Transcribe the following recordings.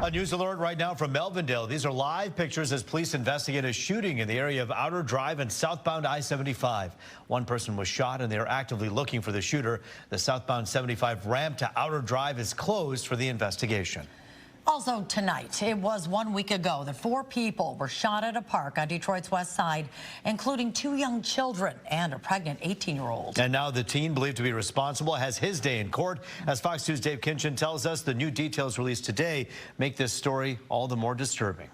A news alert right now from Melvindale. These are live pictures as police investigate a shooting in the area of Outer Drive and southbound I-75. One person was shot and they are actively looking for the shooter. The southbound 75 ramp to Outer Drive is closed for the investigation. Also tonight, it was 1 week ago that 4 people were shot at a park on Detroit's west side, including 2 young children and a pregnant 18-year-old. And now the teen believed to be responsible has his day in court. As Fox News' Dave Kinchin tells us, the new details released today make this story all the more disturbing.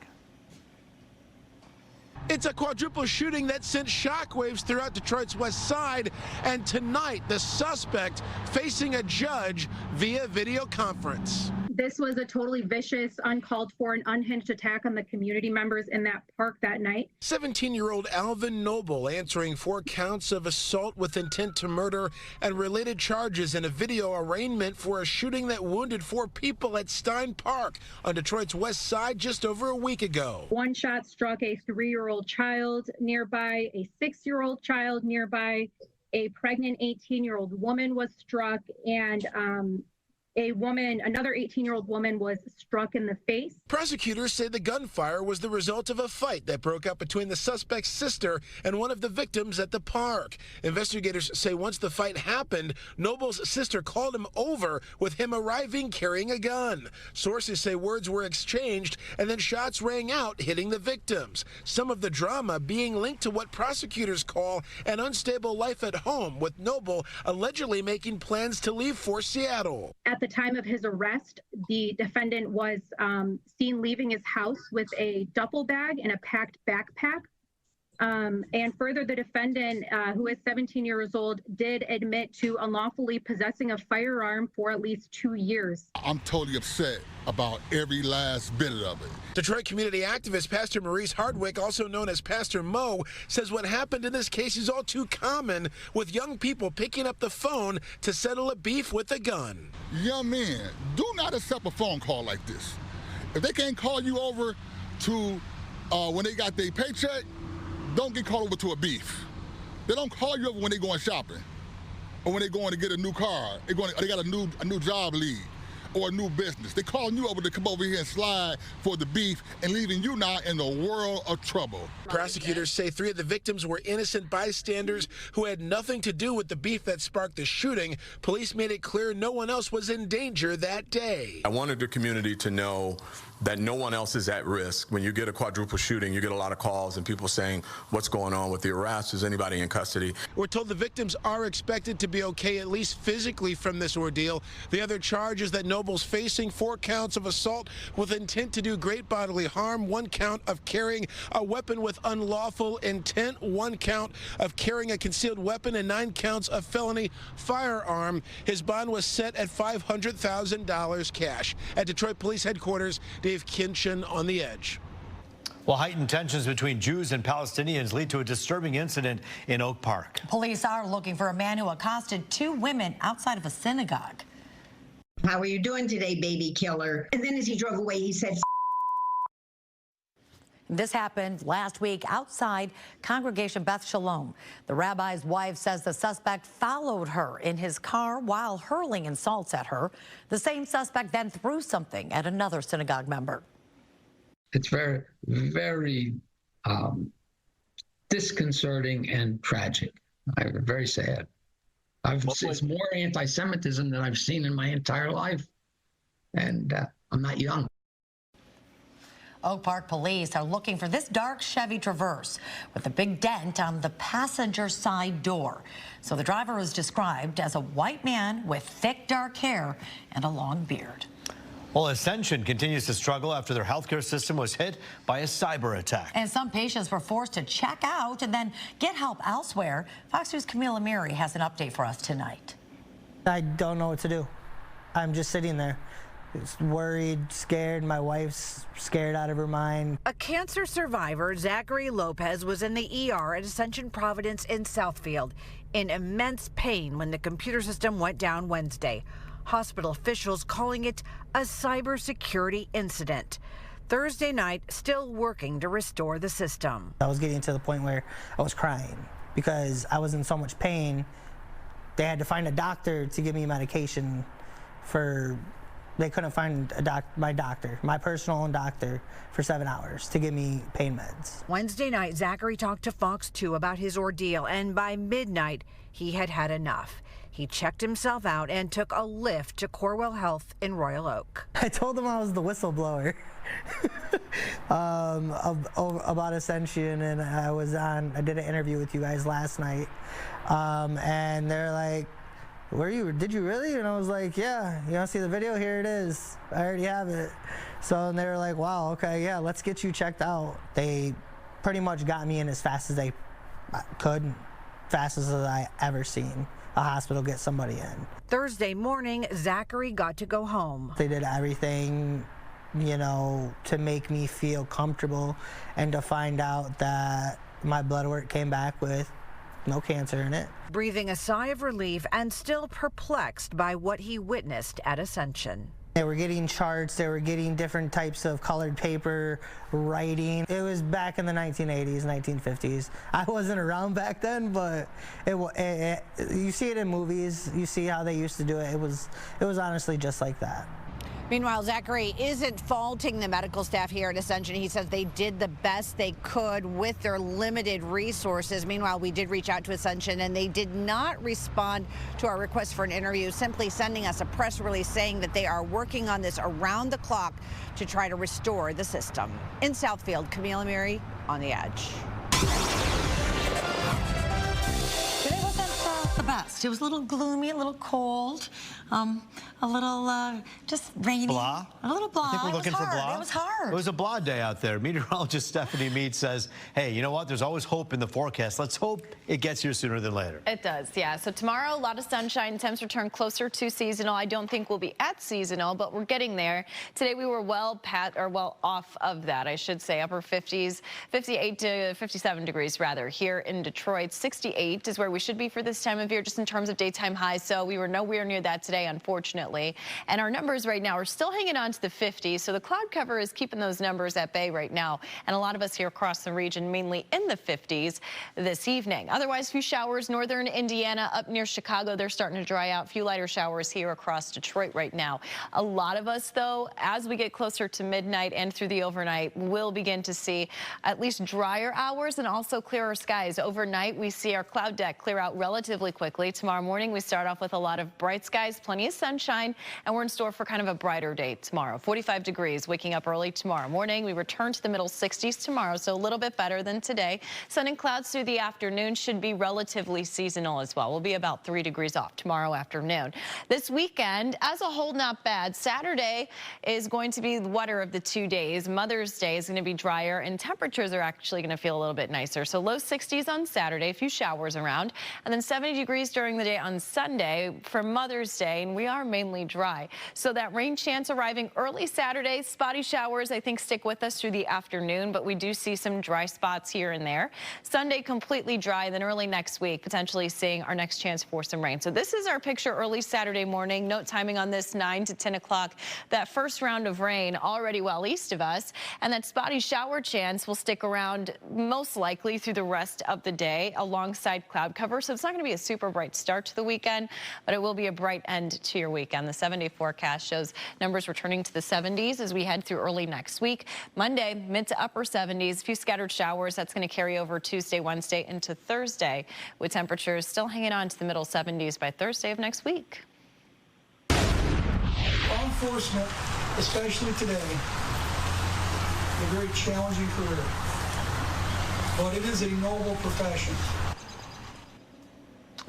It's a quadruple shooting that sent shockwaves throughout Detroit's west side, and tonight the suspect facing a judge via video conference. This was a totally vicious, uncalled for, and unhinged attack on the community members in that park that night. 17-year-old Alvin Noble answering 4 counts of assault with intent to murder and related charges in a video arraignment for a shooting that wounded 4 people at Stein Park on Detroit's west side just over a week ago. One shot struck a 3-year-old child nearby, a 6-year-old child nearby, a pregnant 18-year-old woman was struck, and another 18-year-old woman was struck in the face. Prosecutors say the gunfire was the result of a fight that broke out between the suspect's sister and one of the victims at the park. Investigators say once the fight happened, Noble's sister called him over with him arriving carrying a gun. Sources say words were exchanged and then shots rang out, hitting the victims. Some of the drama being linked to what prosecutors call an unstable life at home, with Noble allegedly making plans to leave for Seattle. At the time of his arrest, the defendant was seen leaving his house with a duffel bag and a packed backpack. And further, the defendant, who is 17 years old, did admit to unlawfully possessing a firearm for at least 2 years. I'm totally upset about every last bit of it. Detroit community activist Pastor Maurice Hardwick, also known as Pastor Mo, says what happened in this case is all too common, with young people picking up the phone to settle a beef with a gun. Young men, do not accept a phone call like this. If they can't call you over to when they got their paycheck, don't get called over to a beef. They don't call you over when they're going shopping or when they're going to get a new car. They got a new job lead or a new business. They're calling you over to come over here and slide for the beef and leaving you now in the world of trouble. Prosecutors say 3 of the victims were innocent bystanders who had nothing to do with the beef that sparked the shooting. Police made it clear no one else was in danger that day. I wanted the community to know that no one else is at risk. When you get a quadruple shooting, you get a lot of calls and people saying, what's going on with the arrest? Is anybody in custody? We're told the victims are expected to be okay, at least physically, from this ordeal. The other charge is that Noble's facing 4 counts of assault with intent to do great bodily harm, 1 count of carrying a weapon with unlawful intent, 1 count of carrying a concealed weapon, and 9 counts of felony firearm. His bond was set at $500,000 cash. At Detroit Police Headquarters, Dave Kinchin on The Edge. Well, heightened tensions between Jews and Palestinians lead to a disturbing incident in Oak Park. Police are looking for a man who accosted 2 women outside of a synagogue. "How are you doing today, baby killer?" And then as he drove away, he said, This happened last week outside Congregation Beth Shalom. The rabbi's wife says the suspect followed her in his car while hurling insults at her. The same suspect then threw something at another synagogue member. It's very, very disconcerting and tragic. Very sad. It's more anti-Semitism than I've seen in my entire life. And I'm not young. Oak Park police are looking for this dark Chevy Traverse with a big dent on the passenger side door. So the driver was described as a white man with thick dark hair and a long beard. Well, Ascension continues to struggle after their healthcare system was hit by a cyber attack. And some patients were forced to check out and then get help elsewhere. Fox News' Camille Amiri has an update for us tonight. I don't know what to do. I'm just sitting there. Worried, scared. My wife's scared out of her mind. A cancer survivor, Zachary Lopez, was in the ER at Ascension Providence in Southfield in immense pain when the computer system went down Wednesday. Hospital officials calling it a cybersecurity incident. Thursday night, still working to restore the system. I was getting to the point where I was crying because I was in so much pain. They had to find a doctor to give me medication for They couldn't find my personal own doctor, for 7 hours to give me pain meds. Wednesday night, Zachary talked to Fox 2 about his ordeal, and by midnight, he had had enough. He checked himself out and took a lift to Corewell Health in Royal Oak. I told him I was the whistleblower about Ascension, and I did an interview with you guys last night, and they're like, did you really? And I was like, yeah, you want to see the video? Here it is. I already have it. So and they were like, wow, okay, yeah, let's get you checked out. They pretty much got me in as fast as they could, fastest as I ever seen a hospital get somebody in. Thursday morning, Zachary got to go home. They did everything, to make me feel comfortable, and to find out that my blood work came back with no cancer in it. Breathing a sigh of relief and still perplexed by what he witnessed at Ascension. They were getting charts, they were getting different types of colored paper, writing. It was back in the 1980s, 1950s. I wasn't around back then, but you see it in movies, you see how they used to do it. It was honestly just like that. Meanwhile, Zachary isn't faulting the medical staff here at Ascension. He says they did the best they could with their limited resources. Meanwhile, we did reach out to Ascension, and they did not respond to our request for an interview, simply sending us a press release saying that they are working on this around the clock to try to restore the system. In Southfield, Camille Amiri on The Edge. Today wasn't the best. It was a little gloomy, a little cold, a little just rainy. Blah? A little blah. I think we're looking for blah. It was hard. It was a blah day out there. Meteorologist Stephanie Mead says, hey, you know what? There's always hope in the forecast. Let's hope it gets here sooner than later. It does, yeah. So tomorrow, a lot of sunshine. Temps return closer to seasonal. I don't think we'll be at seasonal, but we're getting there. Today, we were well off of that, I should say. Upper 50s, 58 to 57 degrees, rather, here in Detroit. 68 is where we should be for this time of year, just in terms of daytime highs. So we were nowhere near that today, unfortunately. And our numbers right now are still hanging on to the 50s. So the cloud cover is keeping those numbers at bay right now. And a lot of us here across the region, mainly in the 50s this evening. Otherwise, few showers, northern Indiana up near Chicago. They're starting to dry out. Few lighter showers here across Detroit right now. A lot of us, though, as we get closer to midnight and through the overnight, will begin to see at least drier hours and also clearer skies. Overnight, we see our cloud deck clear out relatively quickly. Tomorrow morning, we start off with a lot of bright skies, plenty of sunshine, and we're in store for kind of a brighter day tomorrow. 45 degrees, waking up early tomorrow morning. We return to the middle 60s tomorrow, so a little bit better than today. Sun and clouds through the afternoon should be relatively seasonal as well. We'll be about 3 degrees off tomorrow afternoon. This weekend, as a whole, not bad. Saturday is going to be the wetter of the 2 days. Mother's Day is going to be drier, and temperatures are actually going to feel a little bit nicer. So low 60s on Saturday, a few showers around, and then 70 degrees during the day on Sunday for Mother's Day, and we are mainly dry. So that rain chance arriving early Saturday. Spotty showers, I think, stick with us through the afternoon, but we do see some dry spots here and there. Sunday completely dry, then early next week, potentially seeing our next chance for some rain. So this is our picture early Saturday morning. Note timing on this 9 to 10 o'clock. That first round of rain already well east of us, and that spotty shower chance will stick around most likely through the rest of the day alongside cloud cover. So it's not going to be a super bright start to the weekend, but it will be a bright end to your weekend. The 7-day forecast shows numbers returning to the 70s as we head through early next week. Monday, mid to upper 70s, a few scattered showers. That's going to carry over Tuesday, Wednesday into Thursday, with temperatures still hanging on to the middle 70s by Thursday of next week. Law enforcement, especially today, is a very challenging career, but it is a noble profession.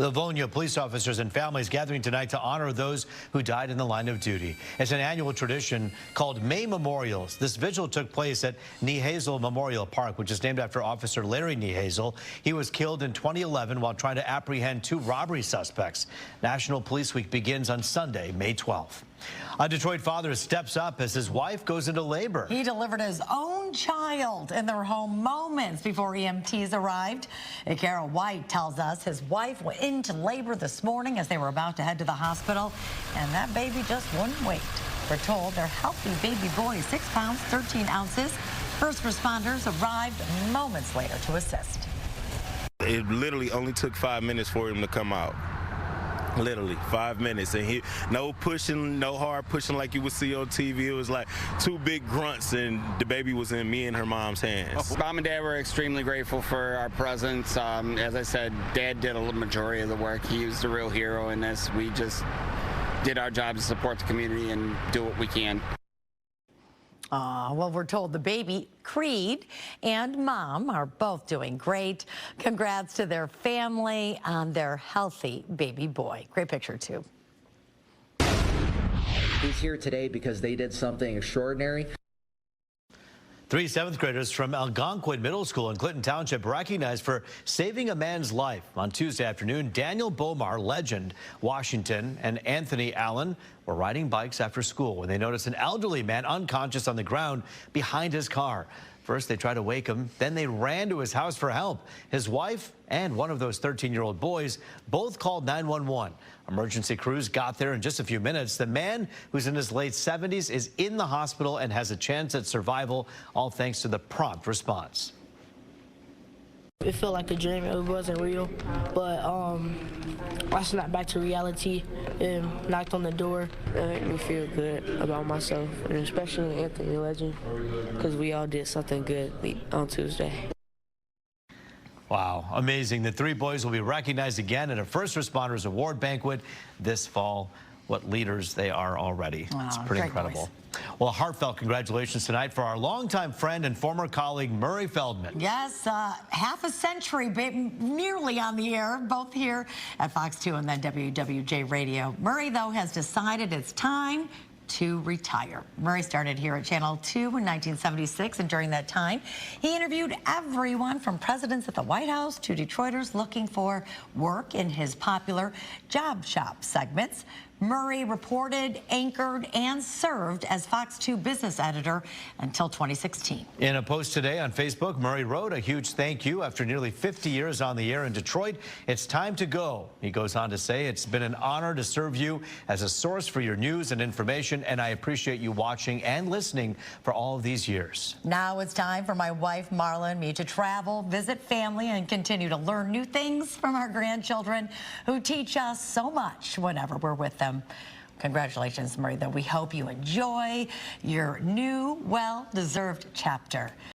Livonia police officers and families gathering tonight to honor those who died in the line of duty. It's an annual tradition called May Memorials. This vigil took place at Niehazel Memorial Park, which is named after Officer Larry Niehazel. He was killed in 2011 while trying to apprehend 2 robbery suspects. National Police Week begins on Sunday, May 12th. A Detroit father steps up as his wife goes into labor. He delivered his own child in their home moments before EMTs arrived. Carol White tells us his wife went into labor this morning as they were about to head to the hospital, and that baby just wouldn't wait. We're told their healthy baby boy is 6 pounds, 13 ounces. First responders arrived moments later to assist. It literally only took 5 minutes for him to come out. Literally 5 minutes, and no pushing, no hard pushing like you would see on TV. It was like 2 big grunts, and the baby was in me and her mom's hands. Mom and Dad were extremely grateful for our presence. As I said, Dad did a majority of the work. He was the real hero in this. We just did our job to support the community and do what we can. Well, we're told the baby, Creed, and Mom are both doing great. Congrats to their family on their healthy baby boy. Great picture, too. He's here today because they did something extraordinary. 3 7th graders from Algonquin Middle School in Clinton Township recognized for saving a man's life. On Tuesday afternoon, Daniel Bomar, legend, Washington, and Anthony Allen were riding bikes after school when they noticed an elderly man unconscious on the ground behind his car. First, they tried to wake him, then they ran to his house for help. His wife and one of those 13-year-old boys both called 911. Emergency crews got there in just a few minutes. The man, who's in his late 70s, is in the hospital and has a chance at survival, all thanks to the prompt response. It felt like a dream. It wasn't real, but I snapped back to reality and knocked on the door. It made me feel good about myself, and especially Anthony, legend, because we all did something good on Tuesday. Wow, amazing. The 3 boys will be recognized again at a First Responders Award banquet this fall. What leaders they are already. It's pretty incredible. Well, a heartfelt congratulations tonight for our longtime friend and former colleague, Murray Feldman. Yes, half a century, nearly on the air, both here at Fox 2 and then WWJ Radio. Murray, though, has decided it's time to retire. Murray started here at Channel 2 in 1976, and during that time, he interviewed everyone from presidents at the White House to Detroiters looking for work in his popular Job Shop segments. Murray reported, anchored, and served as Fox 2 business editor until 2016. In a post today on Facebook, Murray wrote a huge thank you after nearly 50 years on the air in Detroit. It's time to go. He goes on to say, it's been an honor to serve you as a source for your news and information, and I appreciate you watching and listening for all of these years. Now it's time for my wife, Marla, and me to travel, visit family, and continue to learn new things from our grandchildren who teach us so much whenever we're with them. Congratulations, Murray, though. We hope you enjoy your new, well-deserved chapter.